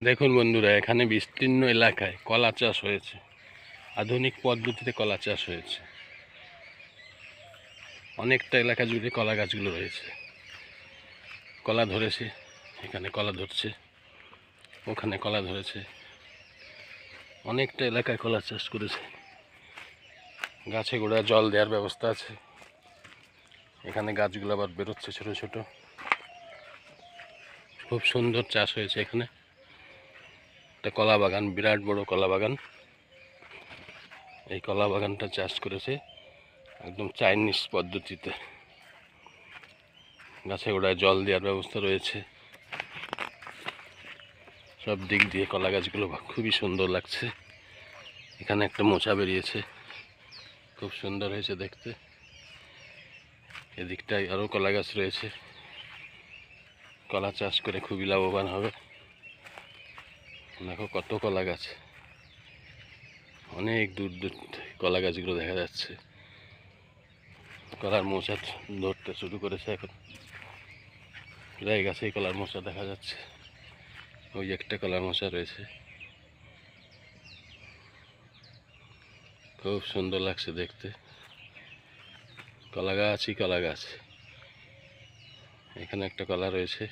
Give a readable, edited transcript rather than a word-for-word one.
দেখুন বন্ধুরা, এখানে বিস্তীর্ণ এলাকায় কলা চাষ হয়েছে। আধুনিক পদ্ধতিতে কলা চাষ হয়েছে। অনেকটা এলাকা জুড়ে কলা গাছগুলো রয়েছে। কলা ধরেছে, এখানে কলা ধরছে, ওখানে কলা ধরেছে। অনেকটা এলাকায় কলা চাষ করেছে। গাছে গোড়ায় জল দেওয়ার ব্যবস্থা আছে। এখানে গাছগুলো আবার বেরোচ্ছে ছোট ছোট। খুব সুন্দর চাষ হয়েছে এখানে। একটা কলা বাগান, বিরাট বড় কলা বাগান। এই কলা বাগানটা চাষ করেছে একদম চাইনিজ পদ্ধতিতে। গাছে গোড়ায় জল দেওয়ার ব্যবস্থা রয়েছে। সব দিক দিয়ে কলা গাছগুলো খুবই সুন্দর লাগছে। এখানে একটা মোচা বেরিয়েছে, খুব সুন্দর হয়েছে দেখতে। এদিকটায় আরও কলা গাছ রয়েছে। কলা চাষ করে খুবই লাভবান হবে। দেখো কত কলা গাছ, অনেক দূর দূর কলা গাছগুলো দেখা যাচ্ছে। কলার মোচা ধরতে শুরু করেছে এখন। প্রায় গাছেই কলার মোচা দেখা যাচ্ছে। ওই একটা কলার মোচা রয়েছে, খুব সুন্দর লাগছে দেখতে। কলা গাছই কলা গাছ। এখানে একটা কলা রয়েছে।